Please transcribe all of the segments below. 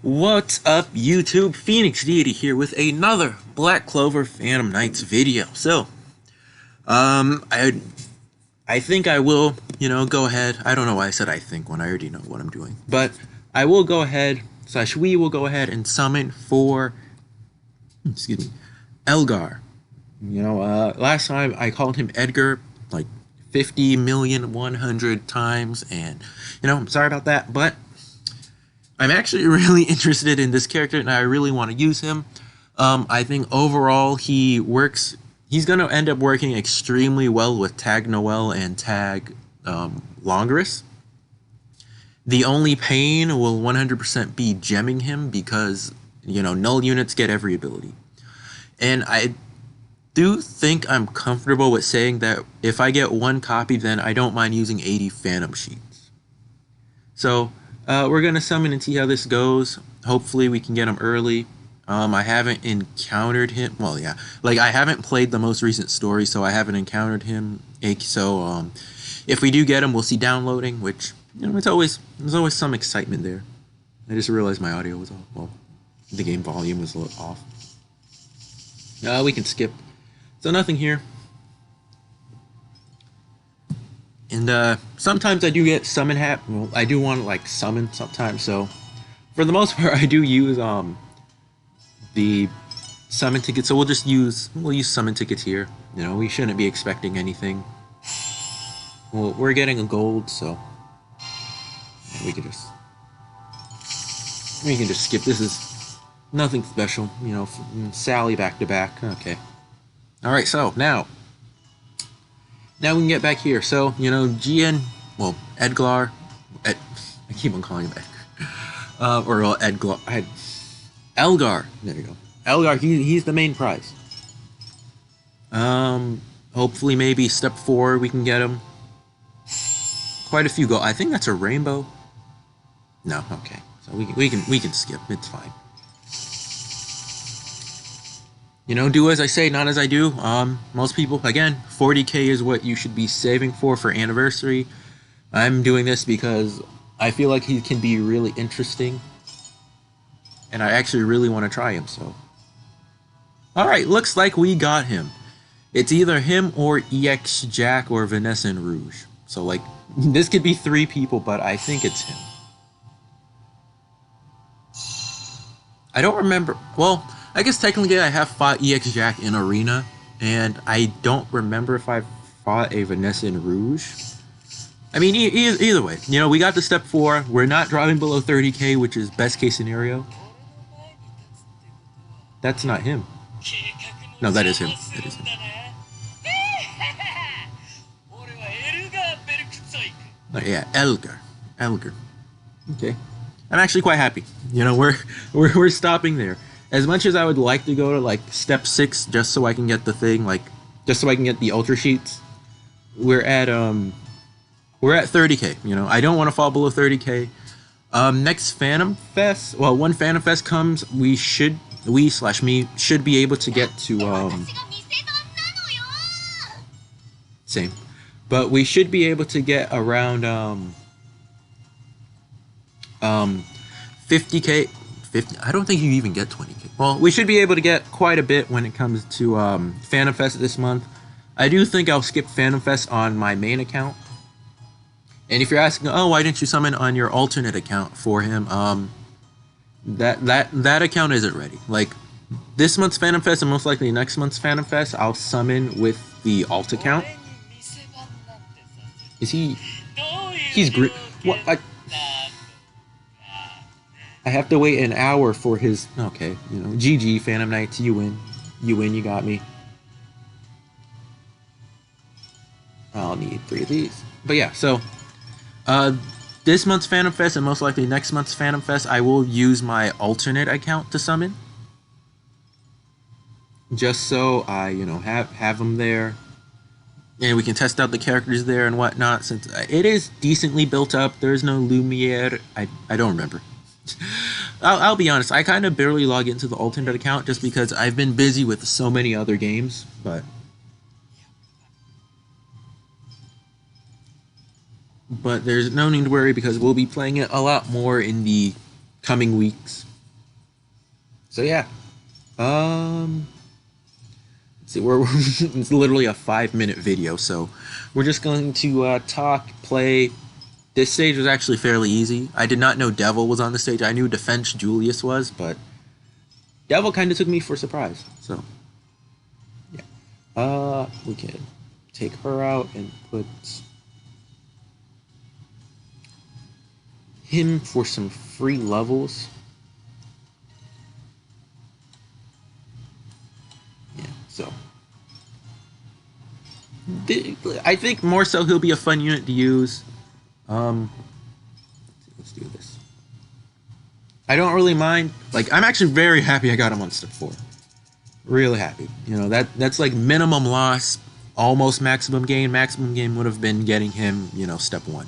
What's up, YouTube? Phoenix Deity here with another Black Clover Phantom Knights video. So, I think I will, go ahead. I don't know why I said I think when I already know what I'm doing. But I will go ahead, we will go ahead and summon for, Elgar. Last time I called him Edgar like 50,100,000 times, and, I'm sorry about that, but I'm actually really interested in this character, and I really want to use him. I think overall he's going to end up working extremely well with Tag Noel and Tag Longress. The only pain will 100% be gemming him because, null units get every ability. And I do think I'm comfortable with saying that if I get one copy, then I don't mind using 80 Phantom Sheets. So, we're going to summon and see how this goes. Hopefully we can get him early. I haven't encountered him. Well, yeah. I haven't played the most recent story, so I haven't encountered him. So, if we do get him, we'll see downloading, which, there's always some excitement there. I just realized my audio was off. Well, the game volume was a little off. We can skip. So, nothing here. And sometimes I do get summon hat. Well, I do want to summon sometimes. So for the most part, I do use the summon tickets. So we'll use summon tickets here. We shouldn't be expecting anything. Well, we're getting a gold, so we can just skip. This is nothing special. Sally back to back. Okay. All right. So now we can get back here. So, Edgar. I keep on calling him Edgar. Edgar. Elgar. There you go. Elgar, he's the main prize. Hopefully maybe step 4 we can get him. Quite a few gold. I think that's a rainbow. No, okay. So we can skip. It's fine. Do as I say, not as I do. Most people, again, 40k is what you should be saving for anniversary. I'm doing this because I feel like he can be really interesting. And I actually really want to try him, so. Alright, looks like we got him. It's either him or EX Jack or Vanessa and Rouge. So, this could be 3 people, but I think it's him. I don't remember. Well, I guess technically I have fought EX Jack in Arena, and I don't remember if I fought a Vanessa and Rouge. I mean, either way, we got to step 4. We're not dropping below 30k, which is best case scenario. That's not him. No, that is him. That is him. Oh, yeah, Elgar. Okay. I'm actually quite happy. We're stopping there. As much as I would like to go to step 6 just so I can get the thing, just so I can get the ultra sheets, we're at 30k. I don't want to fall below 30k. Next Phantom Fest, well, when Phantom Fest comes, me should be able to get to same, but we should be able to get around 50k. I don't think you even get 20k. Well, we should be able to get quite a bit when it comes to Phantom Fest this month. I do think I'll skip Phantom Fest on my main account. And if you're asking, oh, why didn't you summon on your alternate account for him? That account isn't ready. This month's Phantom Fest and most likely next month's Phantom Fest, I'll summon with the alt account. Is he? He's green. What? I have to wait an hour for his. Okay, GG Phantom Knights, you win. You got me. I'll need 3 of these. But yeah, so this month's Phantom Fest and most likely next month's Phantom Fest, I will use my alternate account to summon. Just so I, have them there. And we can test out the characters there and whatnot, since it is decently built up. There's no Lumiere. I don't remember. I'll be honest, I kind of barely log into the alternate account just because I've been busy with so many other games, but there's no need to worry because we'll be playing it a lot more in the coming weeks. So yeah, let's see, we're it's literally a 5-minute video, so we're just going to talk, play. This stage was actually fairly easy. I did not know Devil was on the stage. I knew Defense Julius was, but Devil kind of took me for a surprise. So yeah, we can take her out and put him for some free levels. Yeah, so I think more so he'll be a fun unit to use. Let's do this. I don't really mind. Like, I'm actually very happy I got him on step 4. Really happy. You know, that's like minimum loss, almost maximum gain. Maximum gain would have been getting him, you know, step 1.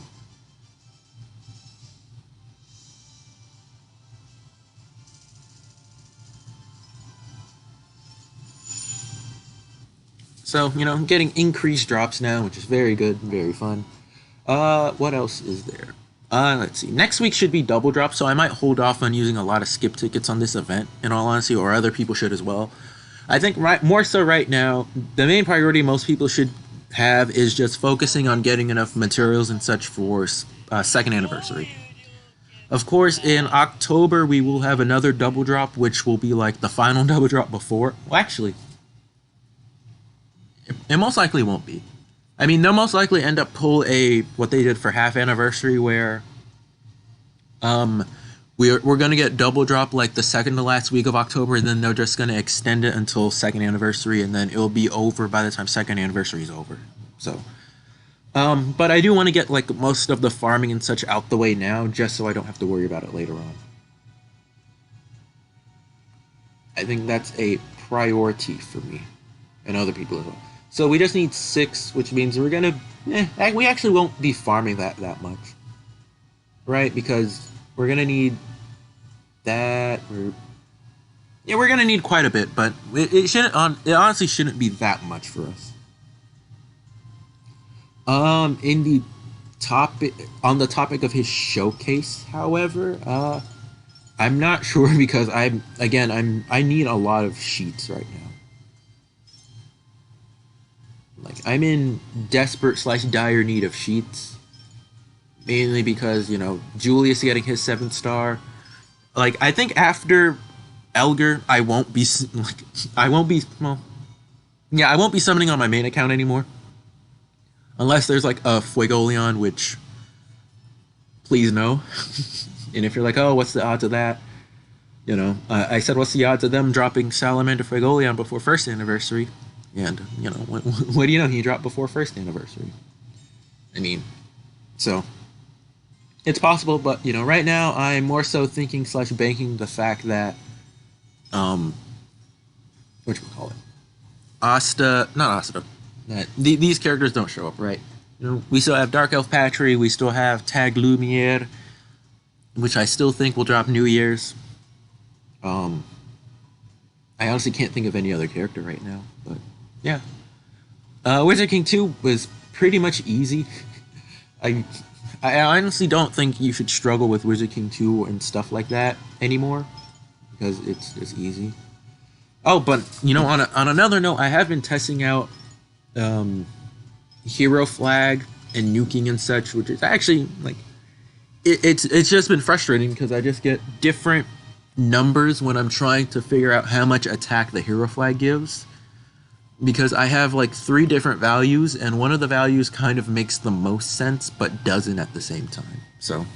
So, you know, I'm getting increased drops now, which is very good, very fun. What else is there? Let's see. Next week should be double drop, so I might hold off on using a lot of skip tickets on this event, in all honesty, or other people should as well. I think more so right now, the main priority most people should have is just focusing on getting enough materials and such for 2nd anniversary. Of course, in October, we will have another double drop, which will be like the final double drop before. Well, actually, it most likely won't be. I mean, they'll most likely end up pull what they did for half anniversary, where we're going to get double drop like the second to last week of October, and then they're just going to extend it until 2nd anniversary, and then it'll be over by the time 2nd anniversary is over. So, but I do want to get like most of the farming and such out the way now, just so I don't have to worry about it later on. I think that's a priority for me and other people as well. So we just need 6, which means we're gonna, we actually won't be farming that much, right? Because we're gonna need that. We're gonna need quite a bit, but it honestly shouldn't be that much for us. In the on the topic of his showcase, however, I'm not sure because I need a lot of sheets right now. Like, I'm in desperate / dire need of sheets. Mainly because, you know, Julius getting his 7th star. Like, I think after Elgar, I won't be summoning on my main account anymore. Unless there's, like, a Fuegoleon, which, please no. And if you're like, oh, what's the odds of that? You know, I said, what's the odds of them dropping Salamander Fuegoleon before 1st anniversary? And, you know, what do you know? He dropped before 1st anniversary. I mean, so it's possible, but, you know, right now I'm more so thinking / banking the fact that, whatchamacallit? Not Asta. These characters don't show up, right? You know, we still have Dark Elf Patry, we still have Tag Lumiere, which I still think will drop New Year's. I honestly can't think of any other character right now, but yeah. Wizard King 2 was pretty much easy. I honestly don't think you should struggle with Wizard King 2 and stuff like that anymore, because it's easy. Oh, but, you know, on another note, I have been testing out Hero Flag and nuking and such, which is actually, like, it's just been frustrating because I just get different numbers when I'm trying to figure out how much attack the Hero Flag gives, because I have like 3 different values, and one of the values kind of makes the most sense but doesn't at the same time. So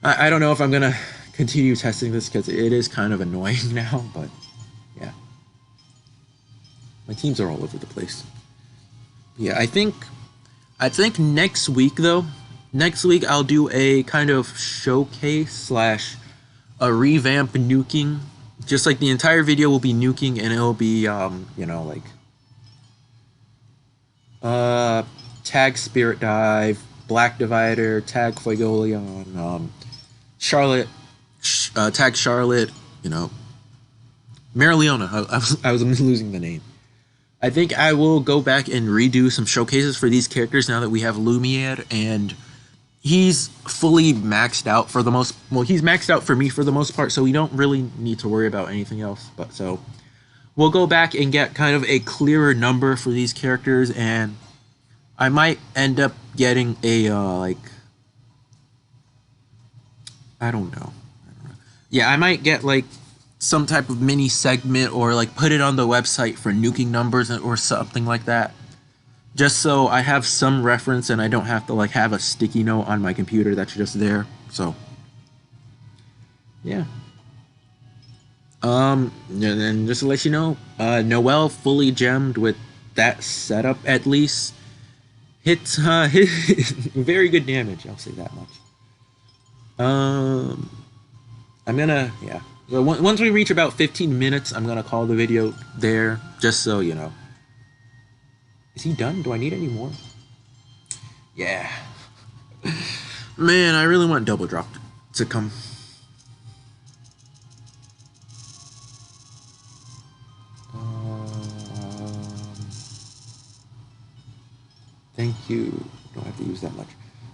I don't know if I'm gonna continue testing this because it is kind of annoying now, but yeah, my teams are all over the place. Yeah, I think next week I'll do a kind of showcase / a revamp nuking. Just like the entire video will be nuking, and it'll be you know, like tag Spirit Dive, Black Divider, tag Fuegoleon, Charlotte, tag Charlotte, you know, Marileona. I was losing the name. I think I will go back and redo some showcases for these characters now that we have Lumiere and he's fully maxed out for the most. Well, he's maxed out for me for the most part, so we don't really need to worry about anything else. But so we'll go back and get kind of a clearer number for these characters, and I might end up getting a like, I don't know. Yeah, I might get like some type of mini segment or like put it on the website for nuking numbers or something like that. Just so I have some reference and I don't have to like have a sticky note on my computer that's just there. So yeah. And just to let you know, Noelle fully gemmed with that setup at least hits very good damage, I'll say that much. I'm gonna, yeah. So once we reach about 15 minutes, I'm gonna call the video there, just so you know. Is he done? Do I need any more? Yeah. Man, I really want double drop to come. Thank you. Don't have to use that much.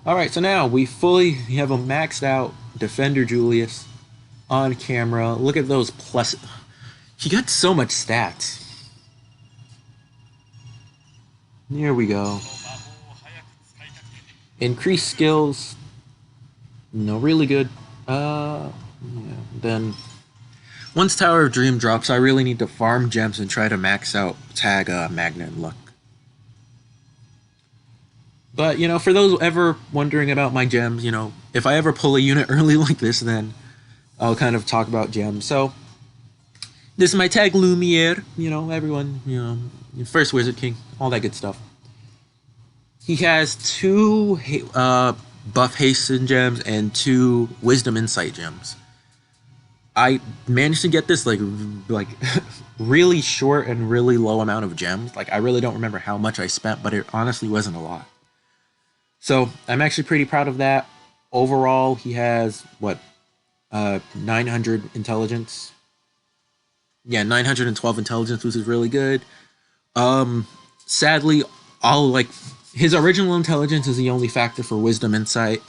Alright, so now we have a maxed out Defender Julius on camera. Look at those plus. He got so much stats. Here we go. Increased skills. No, really good. Yeah. Then once Tower of Dream drops, I really need to farm gems and try to max out tag Magnet and Luck. But, you know, for those ever wondering about my gems, you know, if I ever pull a unit early like this, then I'll kind of talk about gems. So, this is my tag Lumiere, you know, everyone, you know, first Wizard King, all that good stuff. He has 2 buff hasten gems and 2 wisdom insight gems. I managed to get this like really short and really low amount of gems. Like, I really don't remember how much I spent, but it honestly wasn't a lot. So I'm actually pretty proud of that. Overall, he has what, 900 intelligence. Yeah, 912 intelligence, which is really good. Sadly, his original intelligence is the only factor for wisdom insight.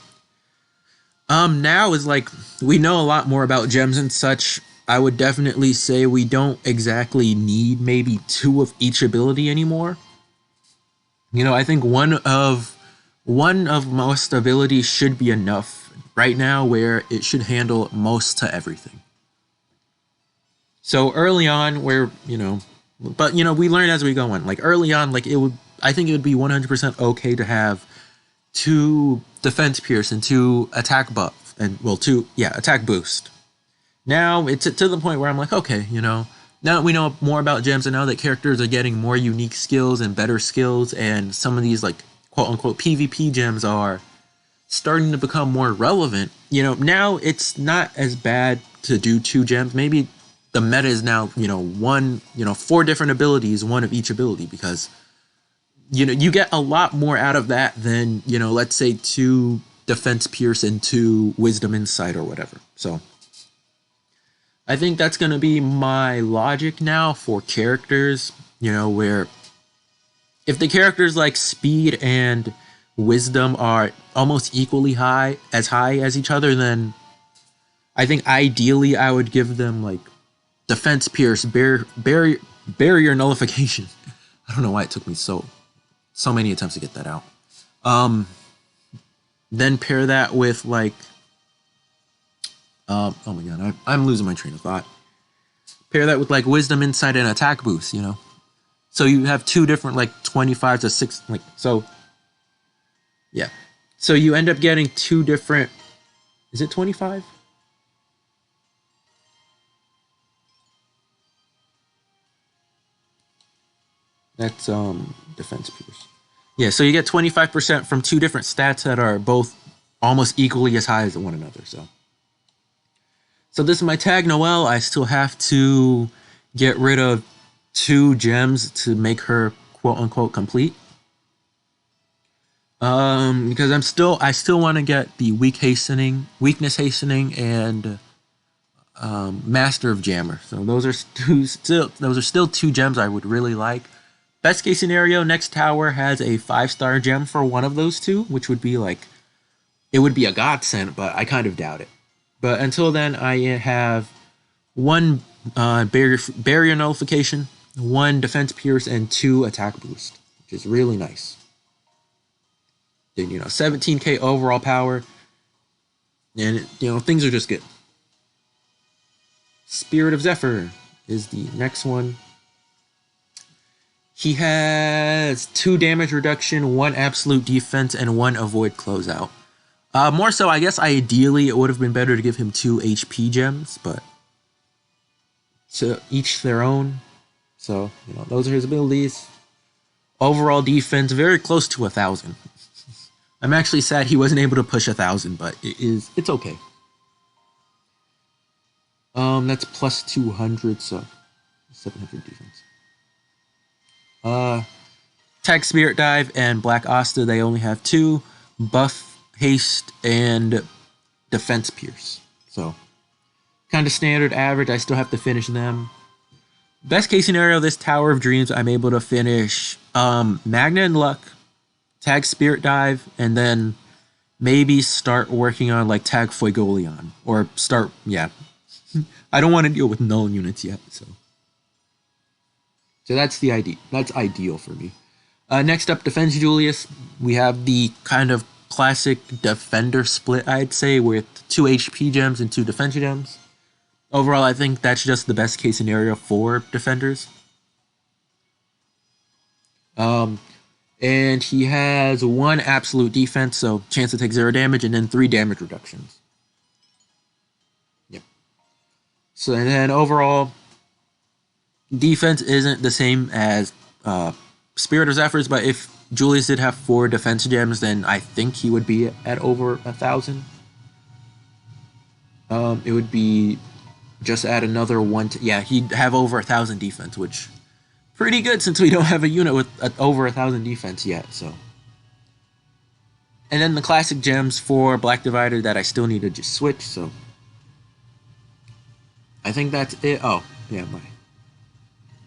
Now is like, we know a lot more about gems and such. I would definitely say we don't exactly need maybe 2 of each ability anymore. You know, I think one of most abilities should be enough right now, where it should handle most to everything. So early on, where, you know, but you know, we learn as we go on. Like early on, like I think it would be 100% okay to have 2 defense pierce and 2 attack buff, and well, 2 attack boost. Now it's to the point where I'm like, okay, you know, now that we know more about gems and now that characters are getting more unique skills and better skills, and some of these like quote unquote PvP gems are starting to become more relevant, you know, now it's not as bad to do 2 gems. Maybe the meta is now, you know, 4 different abilities, 1 of each ability, because, you know, you get a lot more out of that than, you know, let's say 2 defense pierce and 2 wisdom insight or whatever. So I think that's going to be my logic now for characters, you know, where if the characters like speed and wisdom are almost equally high as each other, then I think ideally I would give them like defense pierce, barrier nullification. I don't know why it took me so many attempts to get that out. Then pair that with like, oh my god, I'm losing my train of thought. Pair that with like wisdom insight and attack boost, you know. So you have 2 different like 25 to 6, like, so yeah. So you end up getting 2 different, is it 25? That's defense pierce. Yeah, so you get 25% from 2 different stats that are both almost equally as high as one another. So this is my tag Noelle. I still have to get rid of 2 gems to make her quote unquote complete. Because I still want to get the weakness hastening, and Master of Jammer. So those are still 2 gems I would really like. Best case scenario, next tower has a 5-star gem for one of those 2, which would be like it would be a godsend, but I kind of doubt it. But until then, I have one barrier nullification, one defense pierce, and 2 attack boost, which is really nice. Then 17k overall power, and things are just good. Spirit of Zephyr is the next one. He has 2 damage reduction, 1 absolute defense, and 1 avoid closeout. More so, I guess ideally it would have been better to give him 2 HP gems, but to each their own. So, those are his abilities. Overall defense, very close to 1,000. I'm actually sad he wasn't able to push 1,000, but it's okay. That's plus 200, so 700 defense. Tag Spirit Dive and Black Asta, they only have 2 buff, haste, and defense pierce. So, kind of standard average. I still have to finish them. Best case scenario, this Tower of Dreams, I'm able to finish Magna and Luck, Tag Spirit Dive, and then maybe start working on like Tag Fuegoleon. Or start, yeah. I don't want to deal with null units yet, so that's the idea. That's ideal for me. Next up, Defense Julius. We have the kind of classic defender split, I'd say, with 2 HP gems and 2 defense gems. Overall, I think that's just the best case scenario for defenders. And he has 1 absolute defense, so chance to take 0 damage, and then 3 damage reductions. Yep. So, and then overall, defense isn't the same as Spirit of Zephyrs, but if Julius did have 4 defense gems, then I think he would be at over 1,000. It would be just add another 1 yeah, he'd have over 1,000 defense, which pretty good since we don't have a unit with over 1,000 defense yet, so. And then the classic gems for Black Divider that I still need to just switch, so. I think that's it. Oh, yeah,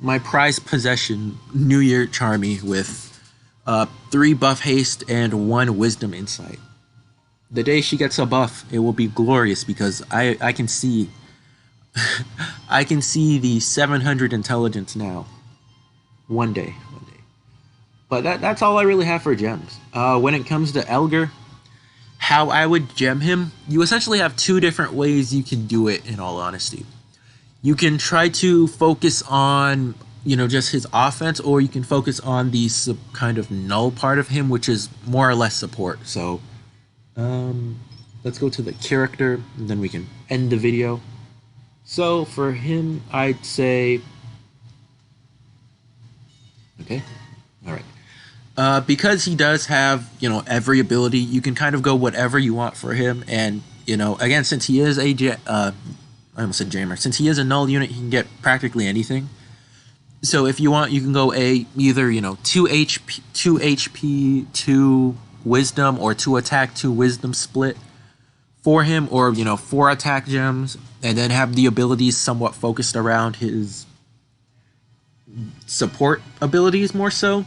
my prized possession, New Year Charmy, with 3 buff haste and 1 wisdom insight. The day she gets a buff, it will be glorious because I can see I can see the 700 intelligence now. One day. But that's all I really have for gems. When it comes to Elgar, how I would gem him, you essentially have 2 different ways you can do it, in all honesty. You can try to focus on, just his offense, or you can focus on the kind of null part of him, which is more or less support. So, let's go to the character, and then we can end the video. So, for him, I'd say... Okay, alright. Because he does have, every ability, you can kind of go whatever you want for him, and, again, since he is I almost said jammer. Since he is a null unit, he can get practically anything. So if you want, you can go either 2 HP, 2 wisdom, or 2 attack, 2 wisdom split for him, or 4 attack gems, and then have the abilities somewhat focused around his support abilities more so.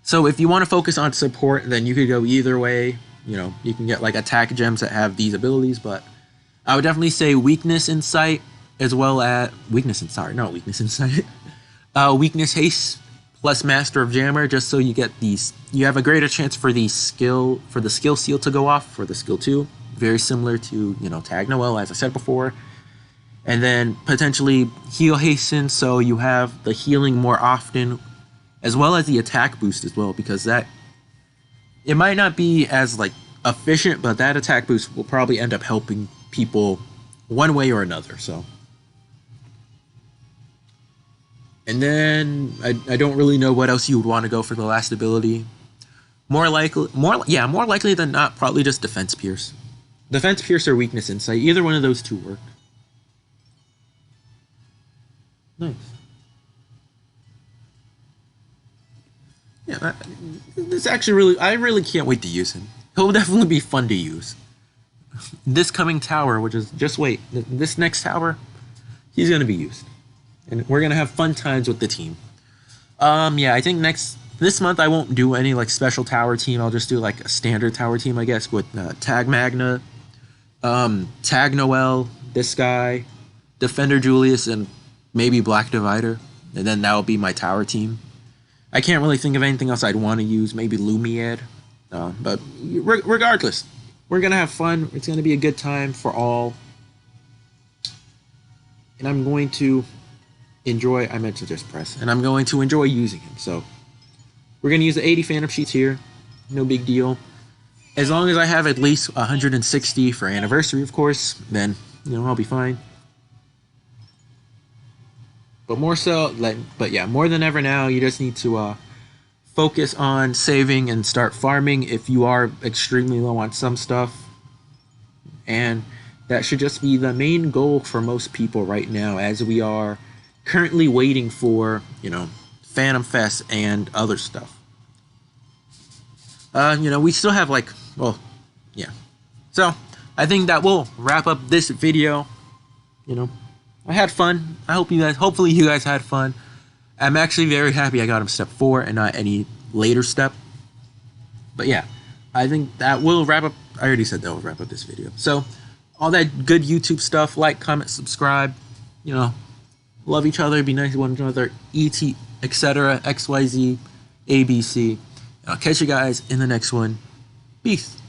So if you want to focus on support, then you could go either way. You can get like attack gems that have these abilities, but I would definitely say weakness insight, as well as weakness haste plus master of jammer, just so you get these. You have a greater chance for the skill seal to go off for the skill 2, very similar to Tag Noel, as I said before. And then potentially heal hasten, so you have the healing more often, as well as the attack boost as well, because that it might not be as efficient, but that attack boost will probably end up helping people one way or another. So, and then I don't really know what else you would want to go for the last ability. More likely than not, probably just defense pierce. Defense pierce or weakness insight, either one of those 2 work. Nice. Yeah, this actually I really can't wait to use him. He'll definitely be fun to use. This coming tower, which is, just wait, this next tower, he's going to be used. And we're going to have fun times with the team. Yeah, I think next this month I won't do any like special tower team. I'll just do like a standard tower team, I guess, with Tag Magna, Tag Noel, this guy, Defender Julius, and maybe Black Divider. And then that will be my tower team. I can't really think of anything else I'd want to use. Maybe Lumiad. But regardless, we're going to have fun. It's going to be a good time for all. And I'm going to enjoy, I meant to just press, and I'm going to enjoy using him. So we're going to use the 80 Phantom Sheets here. No big deal. As long as I have at least 160 for anniversary, of course, then, I'll be fine. But more so, more than ever now, you just need to focus on saving and start farming if you are extremely low on some stuff. And that should just be the main goal for most people right now, as we are currently waiting for, Phantom Fest and other stuff. We still have So, I think that will wrap up this video. I had fun. Hopefully you guys had fun. I'm actually very happy I got him step 4 and not any later step. But yeah, I think that will wrap up. I already said that will wrap up this video. So, all that good YouTube stuff, like, comment, subscribe, love each other, be nice to one another, ET, etc., XYZ, ABC. I'll catch you guys in the next one. Peace.